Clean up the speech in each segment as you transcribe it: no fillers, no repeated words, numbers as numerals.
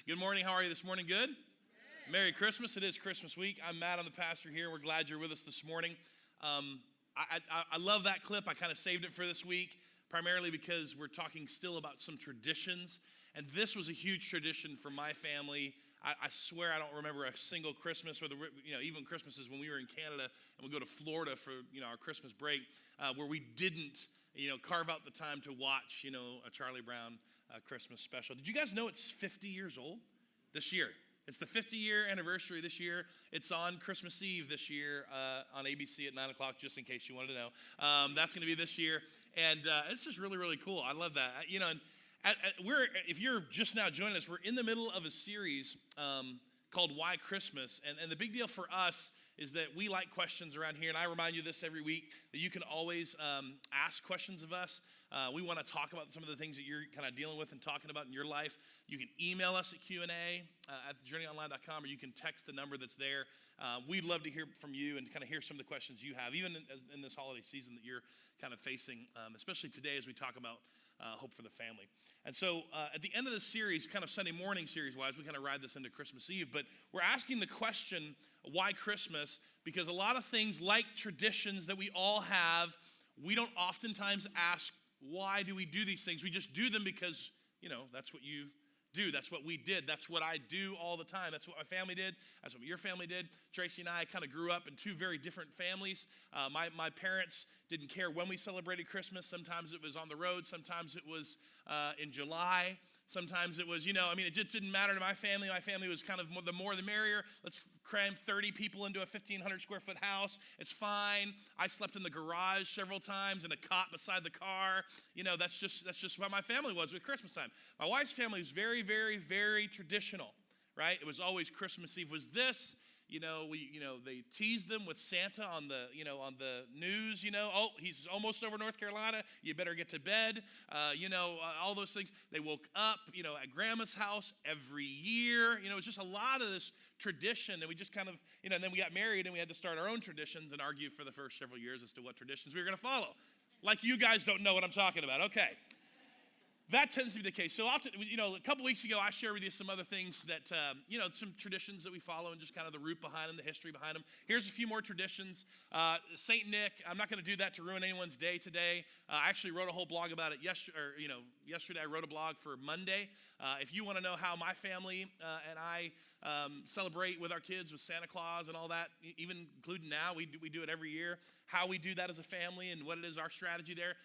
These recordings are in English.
Good morning. How are you this morning? Good? Merry Christmas. It is Christmas week. I'm Matt. I'm the pastor here. We're glad you're with us this morning. I love that clip. I kind of saved it for this week, primarily because we're talking still about some traditions. And this was a huge tradition for my family. I swear I don't remember a single Christmas, whether even Christmases when we were in Canada and we go to Florida for our Christmas break, where we didn't carve out the time to watch a Charlie Brown Christmas special. Did you guys know it's 50 years old this year? It's the 50-year anniversary this year. It's on Christmas Eve this year on ABC at 9 o'clock, just in case you wanted to know. That's going to be this year. And it's just really, really cool. I love that. If you're just now joining us, we're in the middle of a series called Why Christmas? And the big deal for us is that we like questions around here. And I remind you this every week, that you can always ask questions of us. We want to talk about some of the things that you're kind of dealing with and talking about in your life. You can email us at Q&A at thejourneyonline.com, or you can text the number that's there. We'd love to hear from you and kind of hear some of the questions you have, even in this holiday season that you're kind of facing, especially today as we talk about hope for the family. And so at the end of this series, kind of Sunday morning series-wise, we kind of ride this into Christmas Eve, but we're asking the question, why Christmas? Because a lot of things like traditions that we all have, we don't oftentimes ask, why do we do these things? We just do them because, that's what you do. That's what we did. That's what I do all the time. That's what my family did. That's what your family did. Tracy and I kind of grew up in two very different families. My parents didn't care when we celebrated Christmas. Sometimes it was on the road. Sometimes it was in July. Sometimes it was, it just didn't matter to my family. My family was kind of the more the merrier. Let's cram 30 people into a 1,500 square foot house. It's fine. I slept in the garage several times in a cot beside the car. That's just what my family was with Christmas time. My wife's family was very, very, very traditional, right? It was always Christmas Eve was this. They teased them with Santa on the news, oh, he's almost over North Carolina. You better get to bed. All those things. They woke up, at grandma's house every year. It was just a lot of this tradition. And we just kind of, and then we got married and we had to start our own traditions and argue for the first several years as to what traditions we were going to follow. Like you guys don't know what I'm talking about. Okay. That tends to be the case. So often, a couple weeks ago, I shared with you some other things that, some traditions that we follow and just kind of the root behind them, the history behind them. Here's a few more traditions. St. Nick, I'm not going to do that to ruin anyone's day today. I actually wrote a whole blog about it yesterday. I wrote a blog for Monday. If you want to know how my family and I celebrate with our kids with Santa Claus and all that, even including now, we do it every year, how we do that as a family and what it is our strategy there.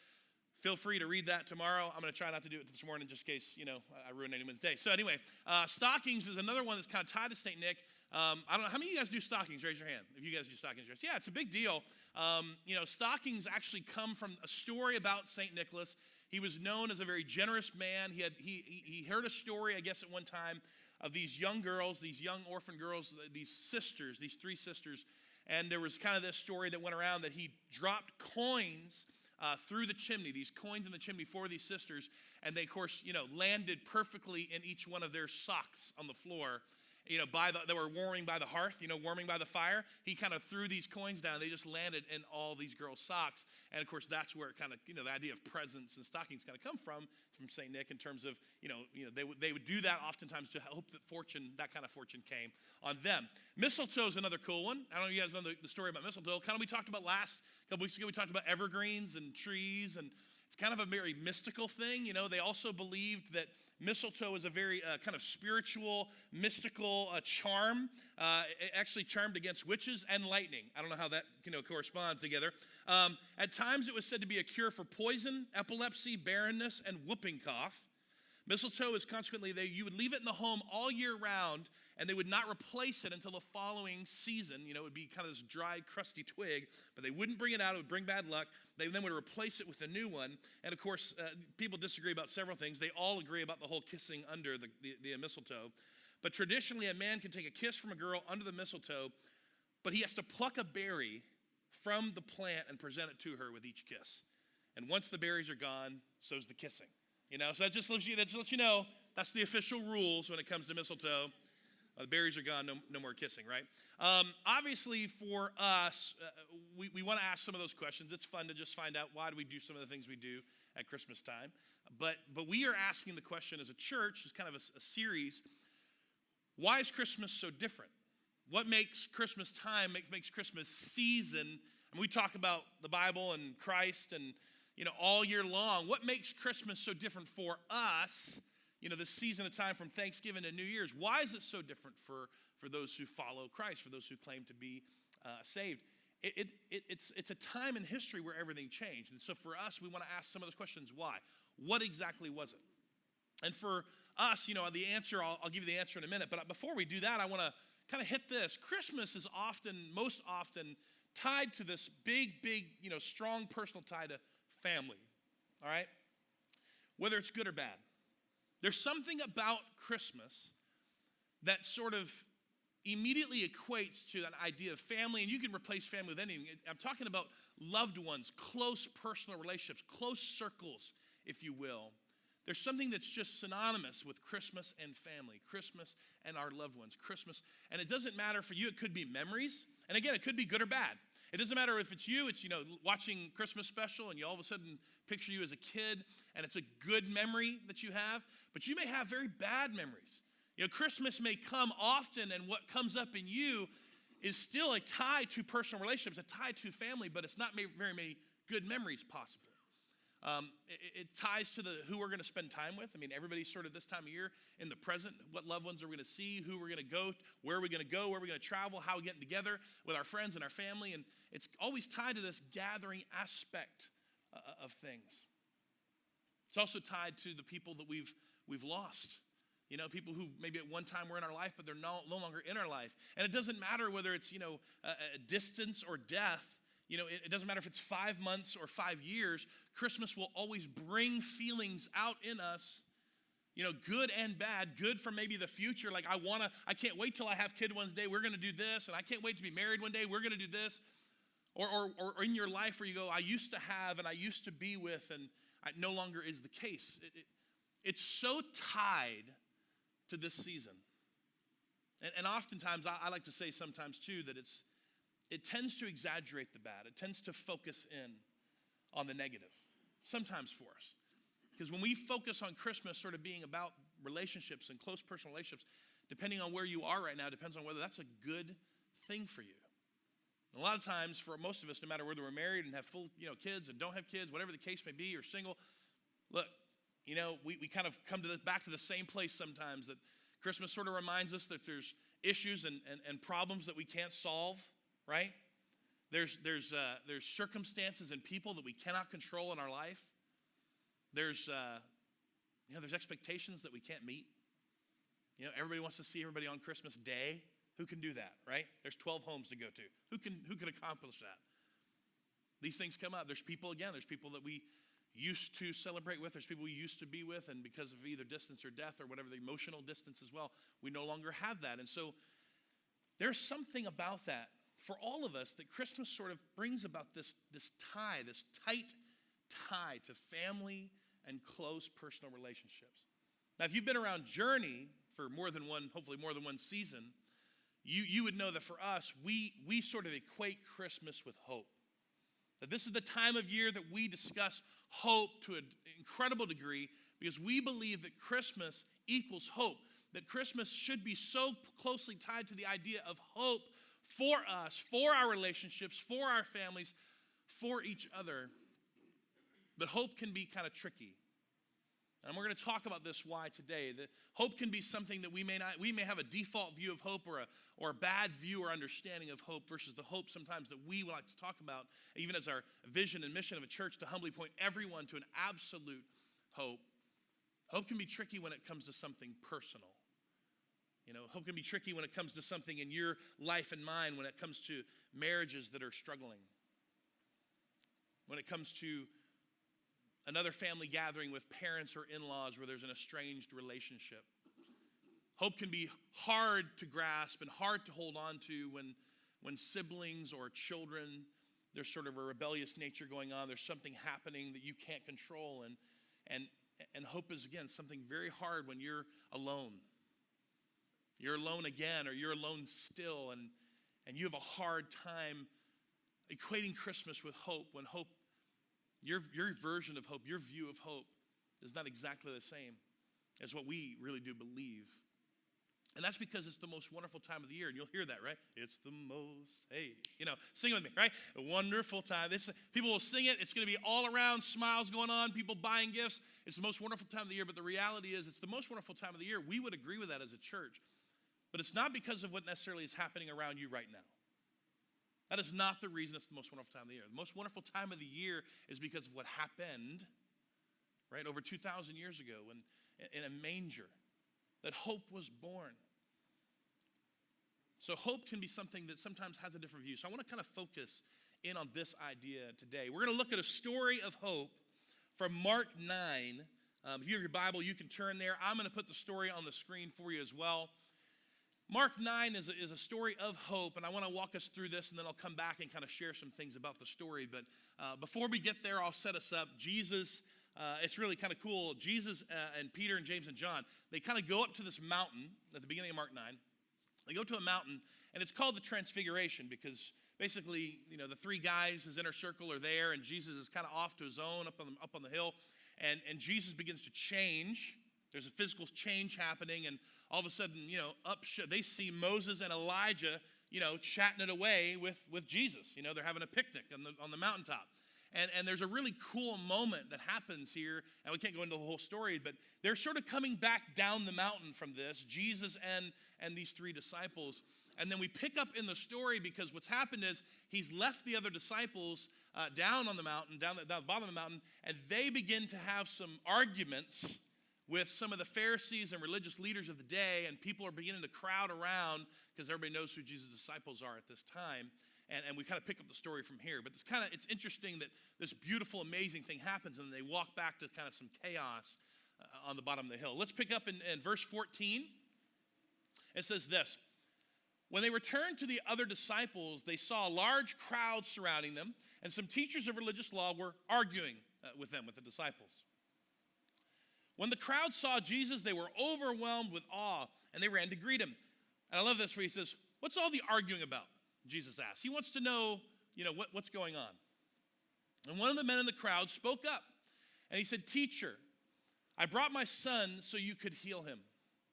Feel free to read that tomorrow. I'm going to try not to do it this morning just in case, I ruin anyone's day. So anyway, stockings is another one that's kind of tied to St. Nick. I don't know, how many of you guys do stockings? Raise your hand if you guys do stockings. Yeah, it's a big deal. Stockings actually come from a story about St. Nicholas. He was known as a very generous man. He heard a story, I guess, at one time of these young girls, these young orphan girls, these sisters, these three sisters. And there was kind of this story that went around that he dropped coins through the chimney, these coins in the chimney for these sisters, and they, of course, landed perfectly in each one of their socks on the floor. They were warming by the hearth, warming by the fire. He kind of threw these coins down. They just landed in all these girls' socks, and of course, that's where it kind of, the idea of presents and stockings kind of come from St. Nick in terms of, they would do that oftentimes to hope that that kind of fortune came on them. Mistletoe is another cool one. I don't know if you guys know the story about mistletoe. Kind of we talked about a couple weeks ago, we talked about evergreens and trees, and it's kind of a very mystical thing. They also believed that mistletoe is a very kind of spiritual, mystical charm. It actually charmed against witches and lightning. I don't know how that corresponds together. At times, it was said to be a cure for poison, epilepsy, barrenness, and whooping cough. Mistletoe is consequently, you would leave it in the home all year round, and they would not replace it until the following season. It would be kind of this dry, crusty twig, but they wouldn't bring it out. It would bring bad luck. They then would replace it with a new one. And of course, people disagree about several things. They all agree about the whole kissing under the mistletoe. But traditionally, a man can take a kiss from a girl under the mistletoe, but he has to pluck a berry from the plant and present it to her with each kiss. And once the berries are gone, so's the kissing. So that just lets you know that's the official rules when it comes to mistletoe. The berries are gone, no more kissing, right? Obviously, for us, we want to ask some of those questions. It's fun to just find out why do we do some of the things we do at Christmas time. But we are asking the question as a church, as kind of a series, Why is Christmas so different? What makes Christmas time, makes Christmas season, and we talk about the Bible and Christ and, all year long. What makes Christmas so different for us, this season of time from Thanksgiving to New Year's? Why is it so different for those who follow Christ, for those who claim to be saved? It's a time in history where everything changed. And so for us, we want to ask some of those questions. Why? What exactly was it? And for us, the answer, I'll give you the answer in a minute. But before we do that, I want to kind of hit this. Christmas is most often tied to this big, strong personal tie to family. All right? Whether it's good or bad. There's something about Christmas that sort of immediately equates to an idea of family, and you can replace family with anything. I'm talking about loved ones, close personal relationships, close circles, if you will. There's something that's just synonymous with Christmas and family, Christmas and our loved ones, Christmas. And it doesn't matter for you, it could be memories. And again, it could be good or bad. It doesn't matter if it's you, it's, watching Christmas special and you all of a sudden picture you as a kid and it's a good memory that you have, but you may have very bad memories. Christmas may come often, and what comes up in you is still a tie to personal relationships, a tie to family, but it's not very many good memories possible. It ties to who we're going to spend time with. I mean, everybody's sort of this time of year in the present. What loved ones are we going to see? Who we're going to go? Where are we going to go? Where are we going to travel? How are we getting together with our friends and our family? And it's always tied to this gathering aspect of things. It's also tied to the people that we've lost. People who maybe at one time were in our life, but they're no longer in our life. And it doesn't matter whether it's, a distance or death. It doesn't matter if it's 5 months or 5 years. Christmas will always bring feelings out in us, good and bad. Good for maybe the future. Like, I can't wait till I have kid one day. We're going to do this. And I can't wait to be married one day. We're going to do this. Or in your life where you go, I used to have and I used to be with, and it no longer is the case. It's so tied to this season. And oftentimes, I like to say sometimes too, that it tends to exaggerate the bad. It tends to focus in on the negative, sometimes for us. Because when we focus on Christmas sort of being about relationships and close personal relationships, depending on where you are right now, depends on whether that's a good thing for you. A lot of times, for most of us, no matter whether we're married and have full kids and don't have kids, whatever the case may be, or single, look, we kind of come back to the same place sometimes, that Christmas sort of reminds us that there's issues and problems that we can't solve, right? There's circumstances and people that we cannot control in our life. There's expectations that we can't meet. Everybody wants to see everybody on Christmas Day. Who can do that, right? There's 12 homes to go to. Who can accomplish that? These things come up. There's people that we used to celebrate with. There's people we used to be with, and because of either distance or death or whatever, the emotional distance as well, we no longer have that. And so there's something about that for all of us, that Christmas sort of brings about this tie, this tight tie to family and close personal relationships. Now, if you've been around Journey for hopefully more than one season, you would know that for us, we sort of equate Christmas with hope. That this is the time of year that we discuss hope to an incredible degree, because we believe that Christmas equals hope. That Christmas should be so closely tied to the idea of hope for us, for our relationships, for our families, for each other. But hope can be kind of tricky. And we're going to talk about this why today. That hope can be something that we may have a default view of hope, or a bad view or understanding of hope, versus the hope sometimes that we like to talk about, even as our vision and mission of a church, to humbly point everyone to an absolute hope. Hope can be tricky when it comes to something personal. Hope can be tricky when it comes to something in your life and mine, when it comes to marriages that are struggling. When it comes to another family gathering with parents or in-laws where there's an estranged relationship. Hope can be hard to grasp and hard to hold on to when siblings or children, there's sort of a rebellious nature going on. There's something happening that you can't control. And hope is, again, something very hard when you're alone. You're alone again, or you're alone still, and you have a hard time equating Christmas with hope, when hope, your version of hope, your view of hope, is not exactly the same as what we really do believe. And that's because it's the most wonderful time of the year. And you'll hear that, right? It's the most, hey, sing it with me, right? A wonderful time. People will sing it. It's going to be all around, smiles going on, people buying gifts. It's the most wonderful time of the year. But the reality is it's the most wonderful time of the year. We would agree with that as a church. But it's not because of what necessarily is happening around you right now. That is not the reason it's the most wonderful time of the year. The most wonderful time of the year is because of what happened, right, over 2,000 years ago in a manger, that hope was born. So hope can be something that sometimes has a different view. So I want to kind of focus in on this idea today. We're going to look at a story of hope from Mark 9. If you have your Bible, you can turn there. I'm going to put the story on the screen for you as well. Mark 9 is a story of hope, and I want to walk us through this, and then I'll come back and kind of share some things about the story. But before we get there, I'll set us up. Jesus, it's really kind of cool. Jesus and Peter and James and John, they kind of go up to this mountain at the beginning of Mark 9. They go to a mountain, and it's called the Transfiguration because basically, the three guys, his inner circle, are there, and Jesus is kind of off to his own up on the hill, and Jesus begins to change. There's a physical change happening, and all of a sudden, they see Moses and Elijah, chatting it away with Jesus. They're having a picnic on the mountaintop. And there's a really cool moment that happens here, and we can't go into the whole story, but they're sort of coming back down the mountain from this, Jesus and these three disciples. And then we pick up in the story because what's happened is he's left the other disciples down on the mountain, down the bottom of the mountain, and they begin to have some arguments with some of the Pharisees and religious leaders of the day, and people are beginning to crowd around because everybody knows who Jesus' disciples are at this time. And we kind of pick up the story from here. But it's interesting that this beautiful, amazing thing happens, and they walk back to kind of some chaos on the bottom of the hill. Let's pick up in verse 14. It says this: when they returned to the other disciples, they saw a large crowd surrounding them, and some teachers of religious law were arguing with the disciples. When the crowd saw Jesus, they were overwhelmed with awe, and they ran to greet him. And I love this where he says, "What's all the arguing about?" Jesus asked. He wants to know, what's going on. And one of the men in the crowd spoke up, and he said, "Teacher, I brought my son so you could heal him.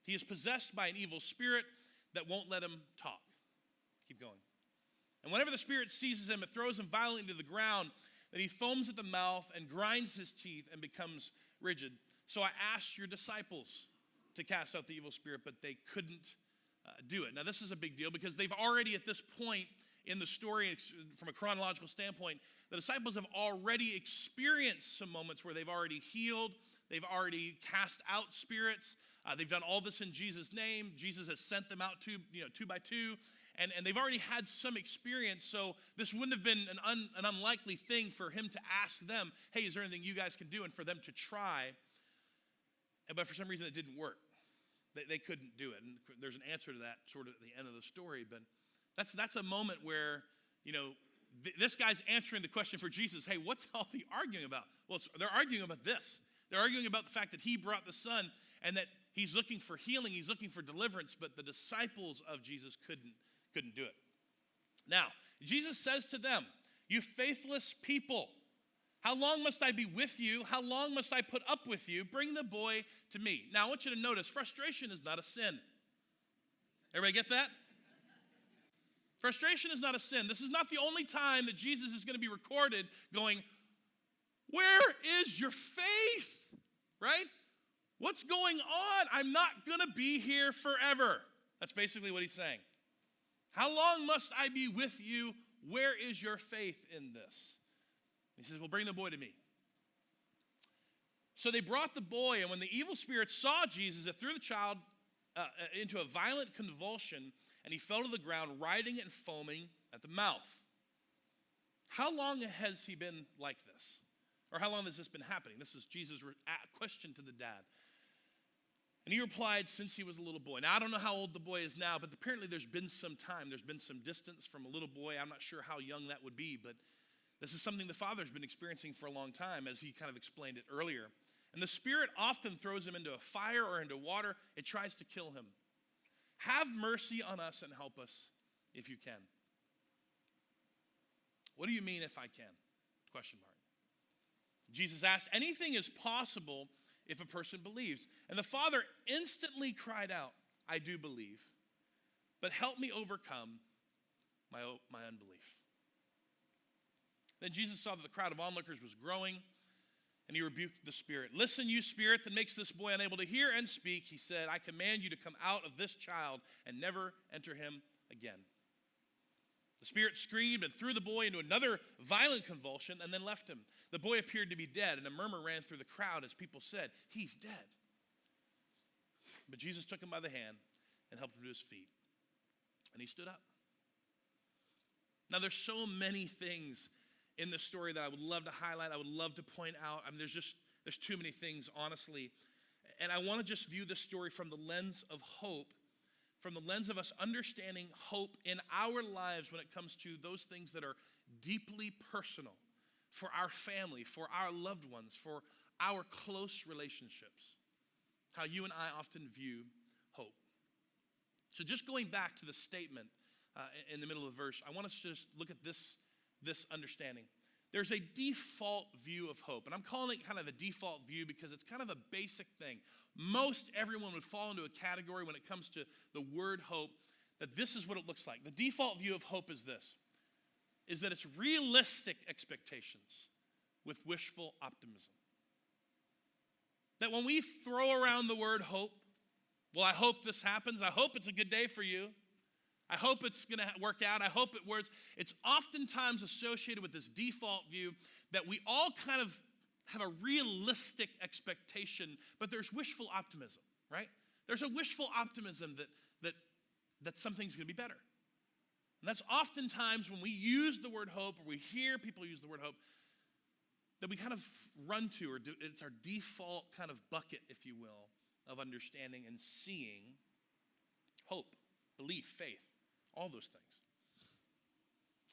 He is possessed by an evil spirit that won't let him talk." Keep going. "And whenever the spirit seizes him, it throws him violently to the ground, then he foams at the mouth and grinds his teeth and becomes rigid. So I asked your disciples to cast out the evil spirit, but they couldn't do it." Now, this is a big deal because they've already, at this point in the story, from a chronological standpoint, the disciples have already experienced some moments where they've already healed, they've already cast out spirits, they've done all this in Jesus' name. Jesus has sent them out two by two, and they've already had some experience. So this wouldn't have been an unlikely thing for him to ask them, "Hey, is there anything you guys can do?" and for them to try. But for some reason, it didn't work. They couldn't do it. And there's an answer to that sort of at the end of the story. But that's a moment where, this guy's answering the question for Jesus. Hey, what's all the arguing about? Well, they're arguing about this. They're arguing about the fact that he brought the son and that he's looking for healing. He's looking for deliverance. But the disciples of Jesus couldn't do it. Now, Jesus says to them, "You faithless people, how long must I be with you? How long must I put up with you? Bring the boy to me." Now, I want you to notice, frustration is not a sin. Everybody get that? Frustration is not a sin. This is not the only time that Jesus is going to be recorded going, "Where is your faith?" Right? What's going on? I'm not going to be here forever. That's basically what he's saying. How long must I be with you? Where is your faith in this? He says, "Well, bring the boy to me." So they brought the boy, and when the evil spirit saw Jesus, it threw the child into a violent convulsion, and he fell to the ground, writhing and foaming at the mouth. How long has he been like this? Or how long has this been happening? This is Jesus' question to the dad. And he replied, "Since he was a little boy." Now, I don't know how old the boy is now, but apparently there's been some time. There's been some distance from a little boy. I'm not sure how young that would be, but this is something the father's been experiencing for a long time, as he kind of explained it earlier. And the spirit often throws him into a fire or into water. It tries to kill him. Have mercy on us and help us if you can. What do you mean if I can? Question mark. Jesus asked, "Anything is possible if a person believes." And the father instantly cried out, I do believe, but help me overcome my unbelief. Then Jesus saw that the crowd of onlookers was growing, and he rebuked the spirit. Listen, you spirit that makes this boy unable to hear and speak, he said, I command you to come out of this child and never enter him again. The spirit screamed and threw the boy into another violent convulsion and then left him. The boy appeared to be dead, and a murmur ran through the crowd as people said, he's dead. But Jesus took him by the hand and helped him to his feet, and he stood up. Now, there's so many things in this story that I would love to highlight. I would love to point out. I mean, there's too many things, honestly. And I want to just view this story from the lens of hope, from the lens of us understanding hope in our lives when it comes to those things that are deeply personal for our family, for our loved ones, for our close relationships. How you and I often view hope. So just going back to the statement in the middle of the verse, I want us to just look at this understanding. There's a default view of hope, and I'm calling it kind of a default view because it's kind of a basic thing. Most everyone would fall into a category when it comes to the word hope, that this is what it looks like. The default view of hope is this, is that it's realistic expectations with wishful optimism. That when we throw around the word hope, well, I hope this happens, I hope it's a good day for you, I hope it's going to work out. I hope it works. It's oftentimes associated with this default view that we all kind of have a realistic expectation, but there's wishful optimism, right? There's a wishful optimism that something's going to be better. And that's oftentimes when we use the word hope or we hear people use the word hope that we kind of run to, or it's our default kind of bucket, if you will, of understanding and seeing hope, belief, faith. All those things.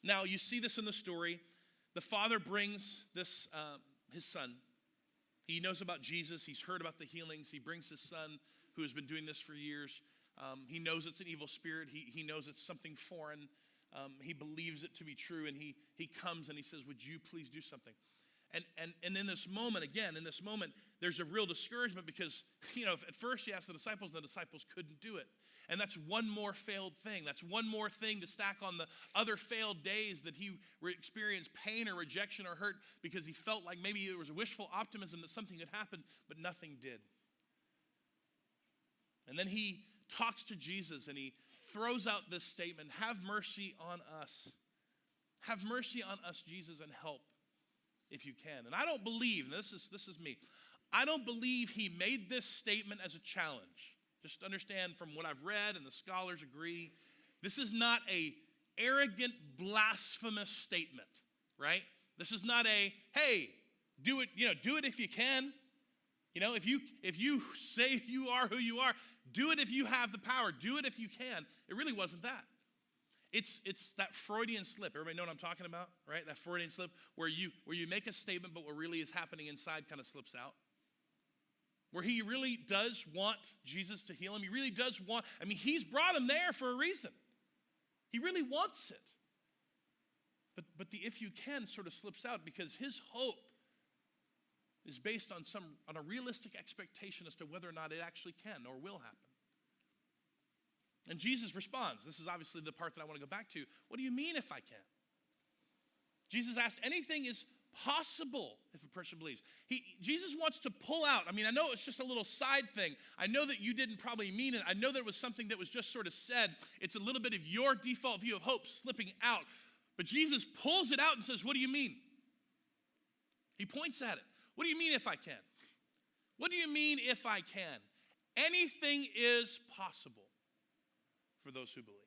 Now, you see this in the story. The father brings this, his son. He knows about Jesus. He's heard about the healings. He brings his son who has been doing this for years. He knows it's an evil spirit. He knows it's something foreign. He believes it to be true, and he comes and he says, would you please do something? And in this moment, there's a real discouragement because, at first he asked the disciples, and the disciples couldn't do it. And that's one more failed thing. That's one more thing to stack on the other failed days that he experienced pain or rejection or hurt because he felt like maybe there was a wishful optimism that something had happened, but nothing did. And then he talks to Jesus and he throws out this statement, have mercy on us. Have mercy on us, Jesus, and help if you can. And I don't believe, and this is me, I don't believe he made this statement as a challenge. Just understand from what I've read, and the scholars agree, this is not a arrogant, blasphemous statement, right? This is not a, hey, do it if you can. If you say you are who you are, do it if you have the power. Do it if you can. It really wasn't that. It's that Freudian slip. Everybody know what I'm talking about, right? That Freudian slip where you make a statement, but what really is happening inside kind of slips out. Where he really does want Jesus to heal him. He really does want, he's brought him there for a reason. He really wants it. But the if you can sort of slips out because his hope is based on a realistic expectation as to whether or not it actually can or will happen. And Jesus responds. This is obviously the part that I want to go back to. What do you mean if I can? Jesus asked, anything is possible if a person believes. Jesus wants to pull out. I know it's just a little side thing. I know that you didn't probably mean it. I know that it was something that was just sort of said. It's a little bit of your default view of hope slipping out. But Jesus pulls it out and says, what do you mean? He points at it. What do you mean if I can? What do you mean if I can? Anything is possible for those who believe.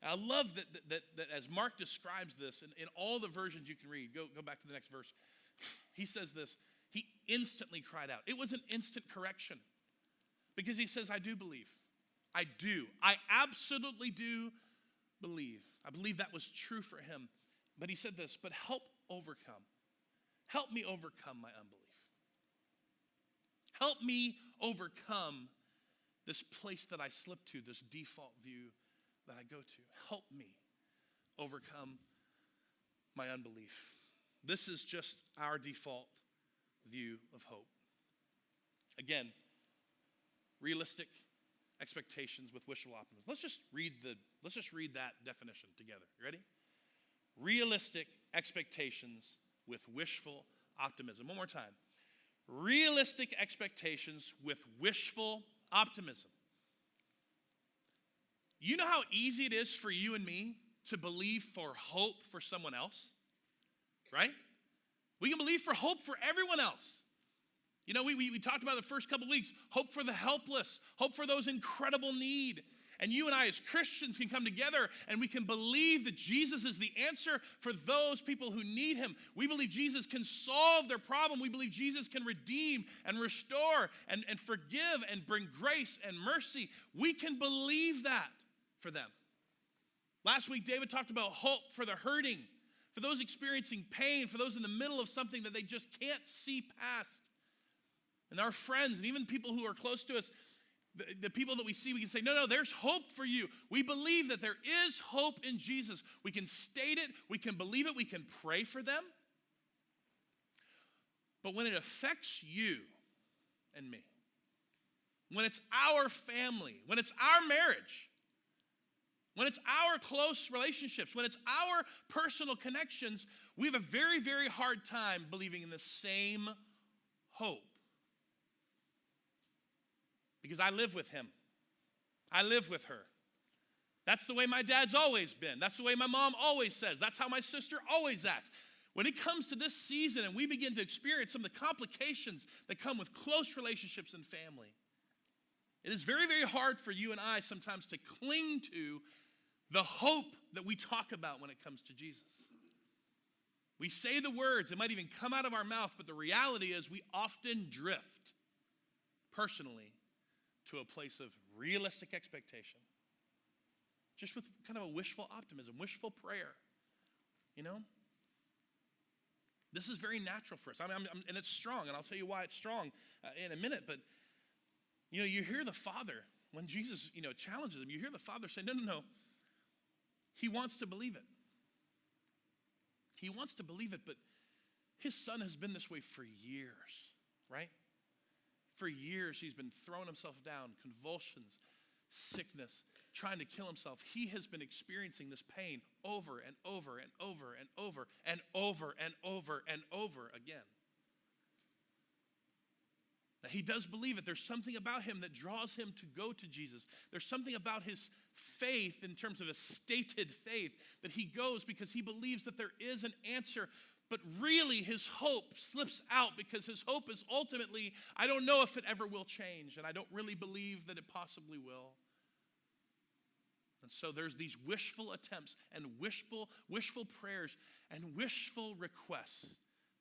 I love that as Mark describes this, in all the versions you can read, go back to the next verse, he says this, he instantly cried out. It was an instant correction because he says, I do believe. I do. I absolutely do believe. I believe that was true for him. But he said this, but help me overcome my unbelief. Help me overcome this place that I slip to, this default view that I go to. Help me overcome my unbelief. This is just our default view of hope. Again, realistic, expectations with wishful optimism. Let's just read that definition together. You ready? Realistic expectations with wishful optimism. One more time. Realistic expectations with wishful optimism. You know how easy it is for you and me to believe for hope for someone else, right? We can believe for hope for everyone else. You know, we talked about the first couple weeks, hope for the helpless, hope for those in incredible need. And you and I as Christians can come together and we can believe that Jesus is the answer for those people who need him. We believe Jesus can solve their problem. We believe Jesus can redeem and restore and forgive and bring grace and mercy. We can believe that for them. Last week, David talked about hope for the hurting, for those experiencing pain, for those in the middle of something that they just can't see past. And our friends and even people who are close to us, the people that we see, we can say, no, there's hope for you. We believe that there is hope in Jesus. We can state it, we can believe it, we can pray for them. But when it affects you and me, when it's our family, when it's our marriage, when it's our close relationships, when it's our personal connections, we have a very, very hard time believing in the same hope. Because I live with him. I live with her. That's the way my dad's always been. That's the way my mom always says. That's how my sister always acts. When it comes to this season and we begin to experience some of the complications that come with close relationships and family, it is very, very hard for you and I sometimes to cling to the hope that we talk about when it comes to Jesus. We say the words, it might even come out of our mouth, but the reality is we often drift personally to a place of realistic expectation. Just with kind of a wishful optimism, wishful prayer. You know? This is very natural for us. And it's strong, and I'll tell you why it's strong in a minute. But, you know, you hear the Father, when Jesus, challenges him, you hear the Father say, no. He wants to believe it. He wants to believe it, but his son has been this way for years, right? For years, he's been throwing himself down, convulsions, sickness, trying to kill himself. He has been experiencing this pain over and over and over and over and over and over and over again. Now, he does believe it. There's something about him that draws him to go to Jesus. There's something about his faith in terms of a stated faith that he goes because he believes that there is an answer. But really, his hope slips out because his hope is ultimately, I don't know if it ever will change, and I don't really believe that it possibly will. And so there's these wishful attempts and wishful prayers and wishful requests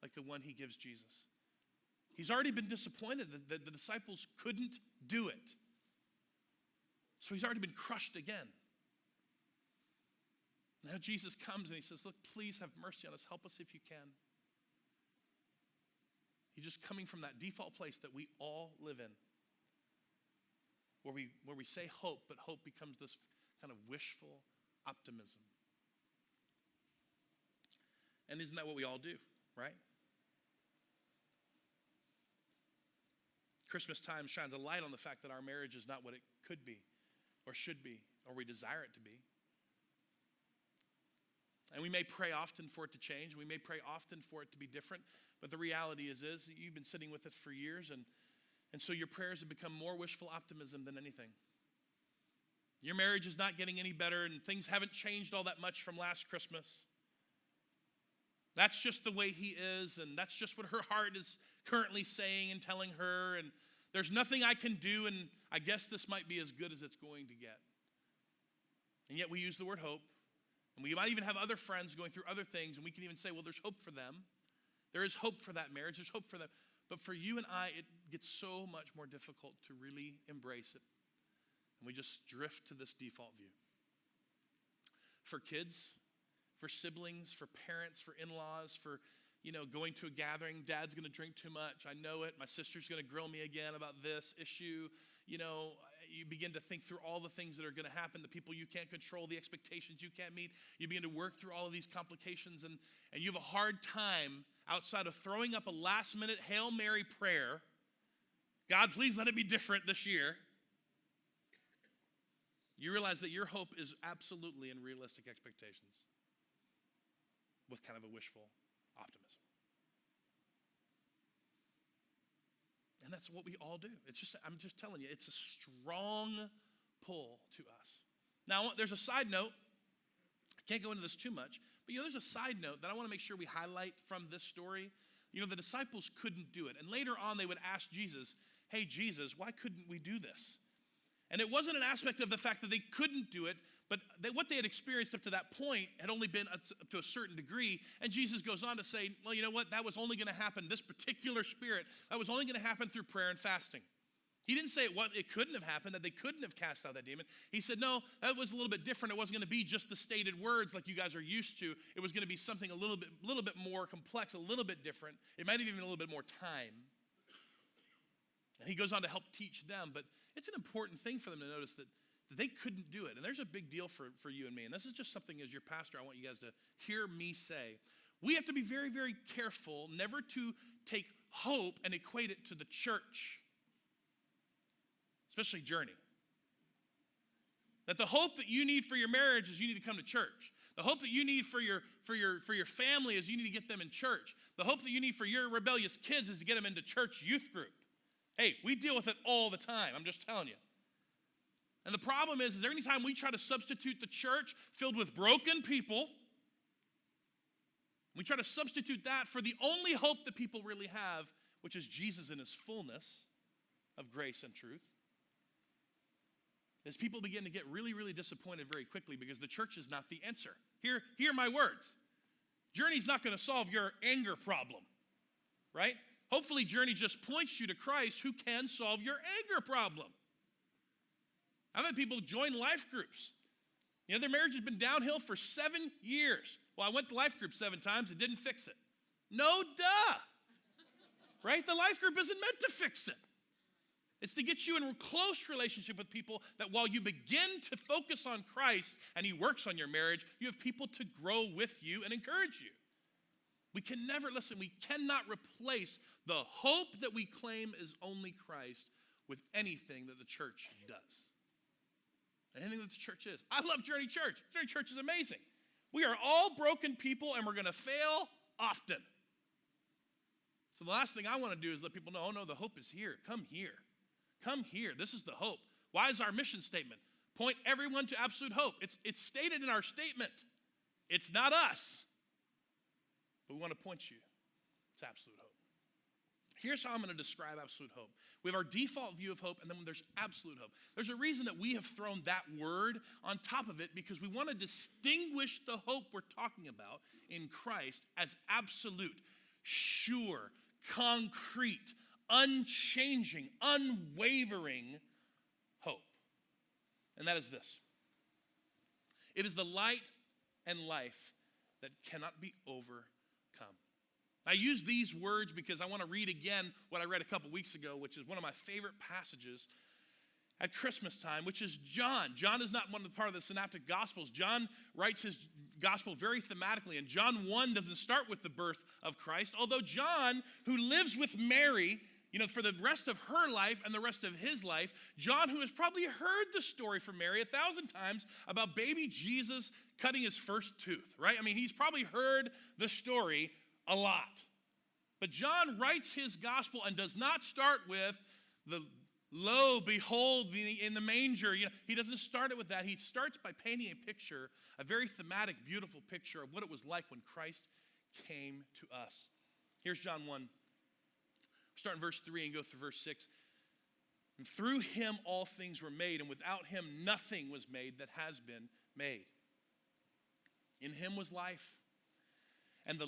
like the one he gives Jesus. He's already been disappointed that the disciples couldn't do it. So he's already been crushed again. Now Jesus comes and he says, look, please have mercy on us. Help us if you can. He's just coming from that default place that we all live in. Where we say hope, but hope becomes this kind of wishful optimism. And isn't that what we all do, right? Christmas time shines a light on the fact that our marriage is not what it could be or should be or we desire it to be. And we may pray often for it to change. We may pray often for it to be different. But the reality is you've been sitting with it for years, and so your prayers have become more wishful optimism than anything. Your marriage is not getting any better, and things haven't changed all that much from last Christmas. That's just the way he is, and that's just what her heart is currently saying and telling her, and there's nothing I can do, and I guess this might be as good as it's going to get. And yet we use the word hope. And we might even have other friends going through other things, and we can even say, well, there's hope for them. There is hope for that marriage. There's hope for them. But for you and I, it gets so much more difficult to really embrace it. And we just drift to this default view. For kids, for siblings, for parents, for in-laws, for, going to a gathering, dad's going to drink too much. I know it. My sister's going to grill me again about this issue. You begin to think through all the things that are going to happen, the people you can't control, the expectations you can't meet. You begin to work through all of these complications, and you have a hard time outside of throwing up a last-minute Hail Mary prayer. God, please let it be different this year. you realize that your hope is absolutely in realistic expectations with kind of a wishful optimism. And that's what we all do. I'm just telling you, it's a strong pull to us. Now, there's a side note. I can't go into this too much, but there's a side note that I want to make sure we highlight from this story. The disciples couldn't do it. And later on, they would ask Jesus, hey, Jesus, why couldn't we do this? And it wasn't an aspect of the fact that they couldn't do it, but what they had experienced up to that point had only been up to a certain degree. And Jesus goes on to say, well, you know what? That was only going to happen, this particular spirit, that was only going to happen through prayer and fasting. He didn't say it couldn't have happened, that they couldn't have cast out that demon. He said, no, that was a little bit different. It wasn't going to be just the stated words like you guys are used to. It was going to be something a little bit more complex, a little bit different. It might have even a little bit more time. And he goes on to help teach them, but it's an important thing for them to notice that they couldn't do it. And there's a big deal for you and me. And this is just something as your pastor I want you guys to hear me say. We have to be very, very careful never to take hope and equate it to the church, especially Journey. That the hope that you need for your marriage is you need to come to church. The hope that you need for your family is you need to get them in church. The hope that you need for your rebellious kids is to get them into church youth group. Hey, we deal with it all the time. I'm just telling you. And the problem is every time we try to substitute the church filled with broken people, we try to substitute that for the only hope that people really have, which is Jesus in his fullness of grace and truth. As people begin to get really, really disappointed very quickly because the church is not the answer. Hear my words. Journey's not going to solve your anger problem, right? Hopefully, Journey just points you to Christ who can solve your anger problem. I've had people join life groups. Their marriage has been downhill for 7 years. Well, I went to life group 7 times. It didn't fix it. No, duh. Right? The life group isn't meant to fix it. It's to get you in a close relationship with people that while you begin to focus on Christ and he works on your marriage, you have people to grow with you and encourage you. We cannot replace the hope that we claim is only Christ with anything that the church does. Anything that the church is. I love Journey Church. Journey Church is amazing. We are all broken people and we're going to fail often. So the last thing I want to do is let people know, oh no, the hope is here. Come here. Come here. This is the hope. Why is our mission statement? Point everyone to absolute hope. It's stated in our statement. It's not us. But we want to point you to absolute hope. Here's how I'm going to describe absolute hope. We have our default view of hope, and then there's absolute hope. There's a reason that we have thrown that word on top of it because we want to distinguish the hope we're talking about in Christ as absolute, sure, concrete, unchanging, unwavering hope. And that is this. It is the light and life that cannot be overcome. I use these words because I want to read again what I read a couple weeks ago, which is one of my favorite passages at Christmas time, which is John. John is not part of the synoptic gospels. John writes his gospel very thematically, and John 1 doesn't start with the birth of Christ, although John, who lives with Mary, for the rest of her life and the rest of his life, John, who has probably heard the story from Mary 1,000 times about baby Jesus cutting his first tooth, right? I mean, he's probably heard the story a lot. But John writes his gospel and does not start with the lo, behold, in the manger. He doesn't start it with that. He starts by painting a picture, a very thematic, beautiful picture of what it was like when Christ came to us. Here's John 1. Start in verse 3 and go through verse 6. And through him all things were made, and without him nothing was made that has been made. In him was life. And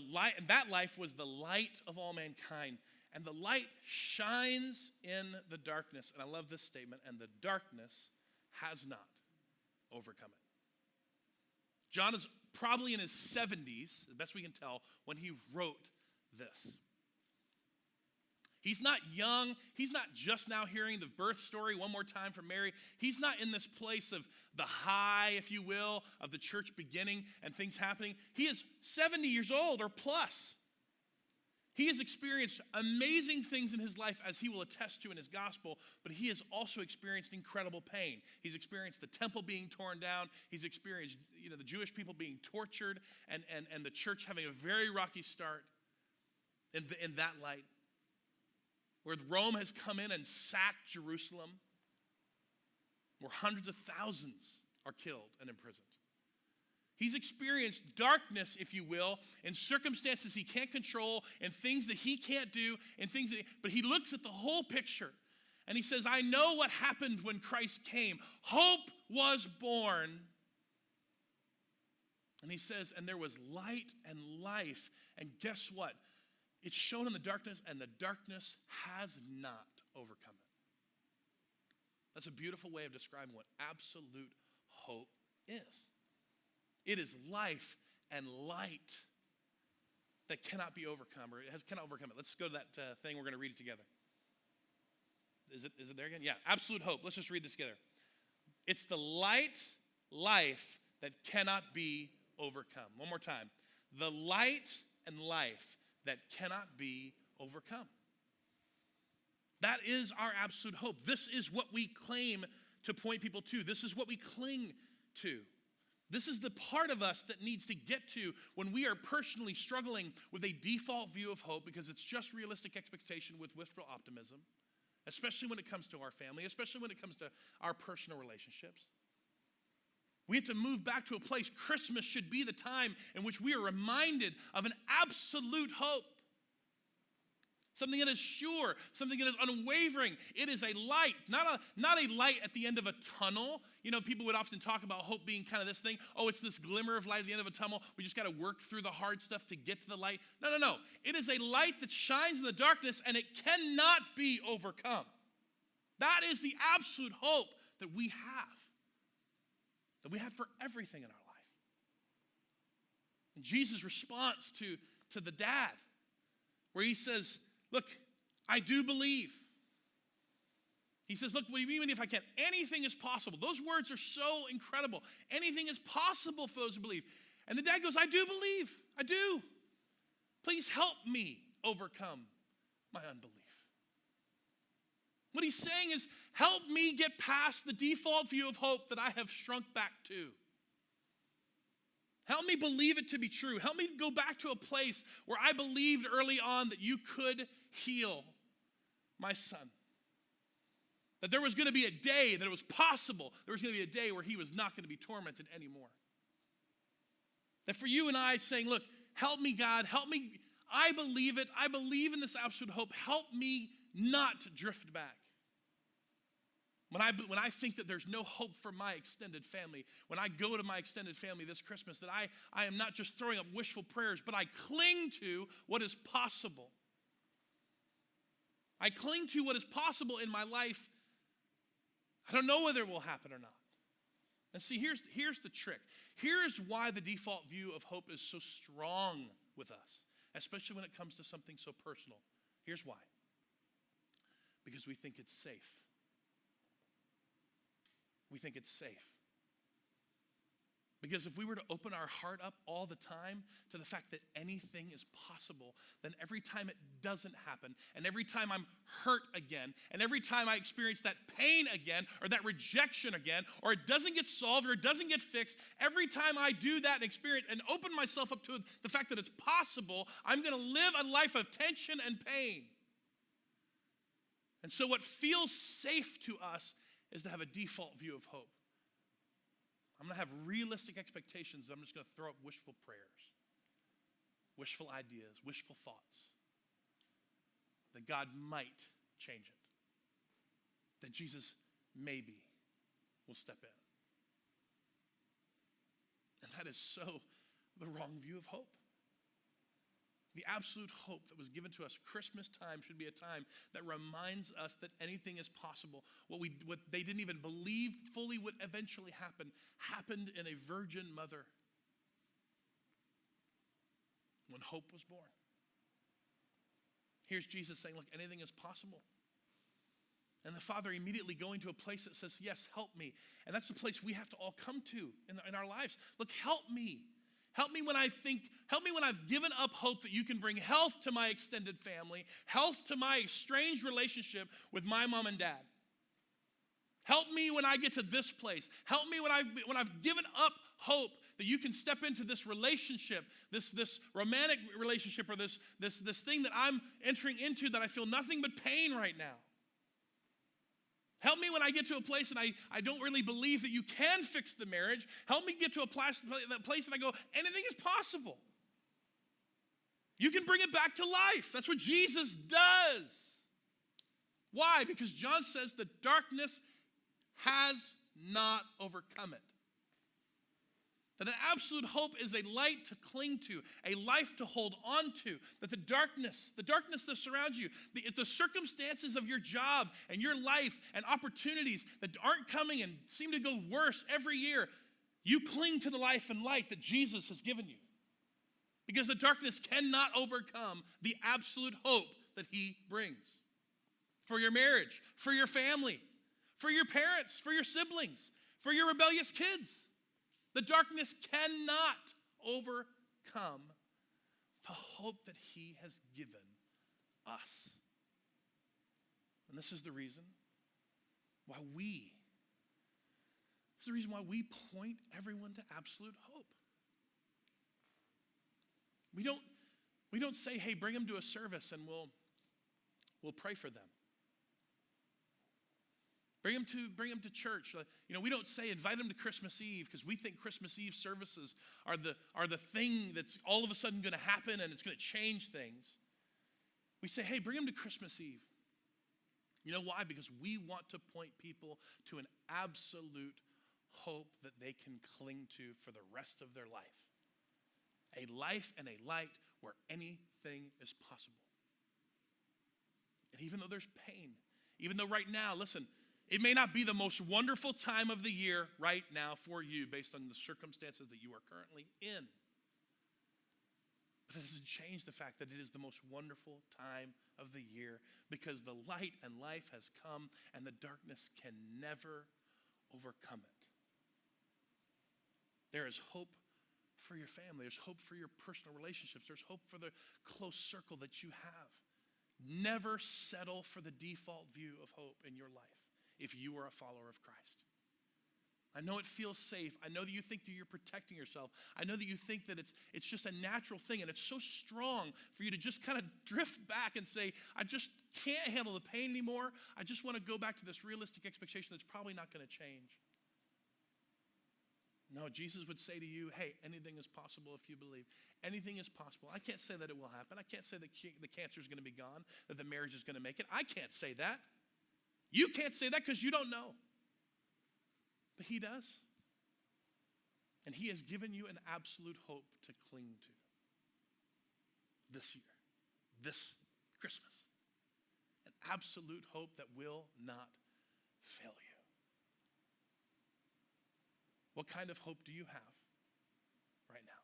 that life was the light of all mankind. And the light shines in the darkness. And I love this statement. And the darkness has not overcome it. John is probably in his 70s, the best we can tell, when he wrote this. He's not young. He's not just now hearing the birth story one more time from Mary. He's not in this place of the high, if you will, of the church beginning and things happening. He is 70 years old or plus. He has experienced amazing things in his life, as he will attest to in his gospel, but he has also experienced incredible pain. He's experienced the temple being torn down. He's experienced, the Jewish people being tortured and the church having a very rocky start in that light, where Rome has come in and sacked Jerusalem, where hundreds of thousands are killed and imprisoned. He's experienced darkness, if you will, in circumstances he can't control, and things that he can't do, and but he looks at the whole picture, and he says, I know what happened when Christ came. Hope was born. And he says, and there was light and life, and guess what? It's shown in the darkness, and the darkness has not overcome it. That's a beautiful way of describing what absolute hope is. It is life and light that cannot be overcome, or cannot overcome it. Let's go to that thing. We're going to read it together. Is it there again? Yeah, absolute hope. Let's just read this together. It's the life that cannot be overcome. One more time. The light and life that cannot be overcome. That is our absolute hope. This is what we claim to point people to. This is what we cling to. This is the part of us that needs to get to when we are personally struggling with a default view of hope, because it's just realistic expectation with wistful optimism, especially when it comes to our family, especially when it comes to our personal relationships. We have to move back to a place. Christmas should be the time in which we are reminded of an absolute hope. Something that is sure, something that is unwavering. It is a light, not a light at the end of a tunnel. People would often talk about hope being kind of this thing. Oh, it's this glimmer of light at the end of a tunnel. We just got to work through the hard stuff to get to the light. No. It is a light that shines in the darkness, and it cannot be overcome. That is the absolute hope that we have for everything in our life. And Jesus' response to the dad, where he says, look, I do believe. He says, look, what do you mean if I can? Anything is possible. Those words are so incredible. Anything is possible for those who believe. And the dad goes, I do believe. I do. Please help me overcome my unbelief. What he's saying is, help me get past the default view of hope that I have shrunk back to. Help me believe it to be true. Help me go back to a place where I believed early on that you could heal my son. That there was going to be a day that it was possible. There was going to be a day where he was not going to be tormented anymore. That for you and I saying, look, help me, God, help me. I believe it. I believe in this absolute hope. Help me not drift back. When I think that there's no hope for my extended family, when I go to my extended family this Christmas, that I am not just throwing up wishful prayers, but I cling to what is possible. I cling to what is possible in my life. I don't know whether it will happen or not. And see, here's the trick. Here's why the default view of hope is so strong with us, especially when it comes to something so personal. Here's why. Because we think it's safe. We think it's safe. Because if we were to open our heart up all the time to the fact that anything is possible, then every time it doesn't happen, and every time I'm hurt again, and every time I experience that pain again, or that rejection again, or it doesn't get solved, or it doesn't get fixed, every time I do that and experience and open myself up to the fact that it's possible, I'm going to live a life of tension and pain. And so what feels safe to us is to have a default view of hope. I'm going to have realistic expectations. I'm just going to throw up wishful prayers, wishful ideas, wishful thoughts, that God might change it, that Jesus maybe will step in. And that is so the wrong view of hope. The absolute hope that was given to us, Christmas time should be a time that reminds us that anything is possible. What they didn't even believe fully would eventually happen, happened in a virgin mother when hope was born. Here's Jesus saying, look, anything is possible. And the Father immediately going to a place that says, yes, help me. And that's the place we have to all come to in our lives. Look, help me. Help me when I've given up hope that you can bring health to my extended family, health to my estranged relationship with my mom and dad. Help me when I get to this place. Help me when I've given up hope that you can step into this relationship, this romantic relationship, or this thing that I'm entering into that I feel nothing but pain right now. Help me when I get to a place and I don't really believe that you can fix the marriage. Help me get to a place and I go, anything is possible. You can bring it back to life. That's what Jesus does. Why? Because John says the darkness has not overcome it. That an absolute hope is a light to cling to, a life to hold on to. That the darkness that surrounds you, the circumstances of your job and your life and opportunities that aren't coming and seem to go worse every year, you cling to the life and light that Jesus has given you. Because the darkness cannot overcome the absolute hope that he brings. For your marriage, for your family, for your parents, for your siblings, for your rebellious kids. The darkness cannot overcome the hope that he has given us. And this is the reason why we point everyone to absolute hope. We don't say, hey, bring them to a service and we'll pray for them. Bring them to church. We don't say invite them to Christmas Eve because we think Christmas Eve services are the thing that's all of a sudden going to happen and it's going to change things. We say, hey, bring them to Christmas Eve. You know why? Because we want to point people to an absolute hope that they can cling to for the rest of their life. A life and a light where anything is possible. And even though there's pain, even though right now, listen, it may not be the most wonderful time of the year right now for you based on the circumstances that you are currently in. But it doesn't change the fact that it is the most wonderful time of the year because the light and life has come and the darkness can never overcome it. There is hope for your family. There's hope for your personal relationships. There's hope for the close circle that you have. Never settle for the default view of hope in your life if you are a follower of Christ. I know it feels safe. I know that you think that you're protecting yourself. I know that you think that it's just a natural thing, and it's so strong for you to just kind of drift back and say, I just can't handle the pain anymore. I just want to go back to this realistic expectation that's probably not going to change. No, Jesus would say to you, hey, anything is possible if you believe. Anything is possible. I can't say that it will happen. I can't say that the cancer is going to be gone, that the marriage is going to make it. I can't say that. You can't say that because you don't know. But he does. And he has given you an absolute hope to cling to this year, this Christmas. An absolute hope that will not fail you. What kind of hope do you have right now?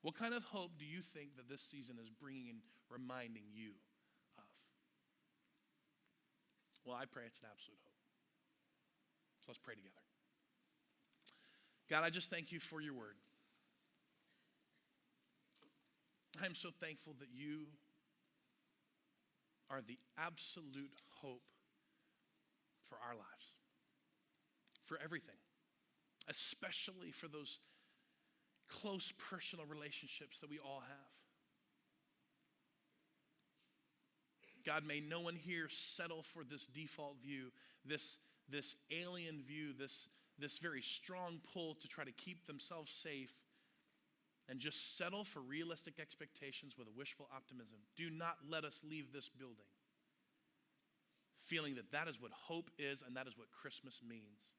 What kind of hope do you think that this season is bringing and reminding you of? Well, I pray it's an absolute hope. So let's pray together. God, I just thank you for your word. I am so thankful that you are the absolute hope for our lives, for everything. Especially for those close personal relationships that we all have. God, may no one here settle for this default view, this alien view, this very strong pull to try to keep themselves safe and just settle for realistic expectations with a wishful optimism. Do not let us leave this building feeling that is what hope is and that is what Christmas means.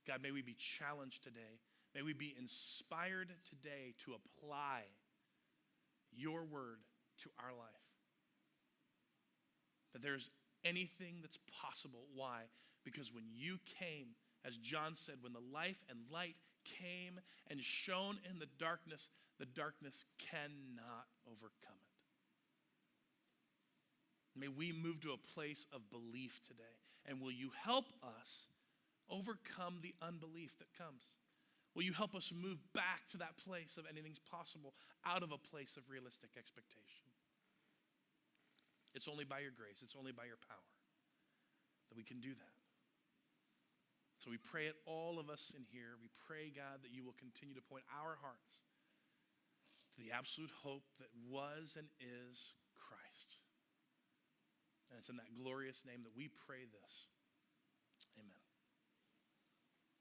God, may we be challenged today. May we be inspired today to apply your word to our life. That there's anything that's possible. Why? Because when you came, as John said, when the life and light came and shone in the darkness cannot overcome it. May we move to a place of belief today. And will you help us overcome the unbelief that comes? Will you help us move back to that place of anything's possible, out of a place of realistic expectation? It's only by your grace, it's only by your power that we can do that. So we pray it, all of us in here, we pray, God, that you will continue to point our hearts to the absolute hope that was and is Christ. And it's in that glorious name that we pray this.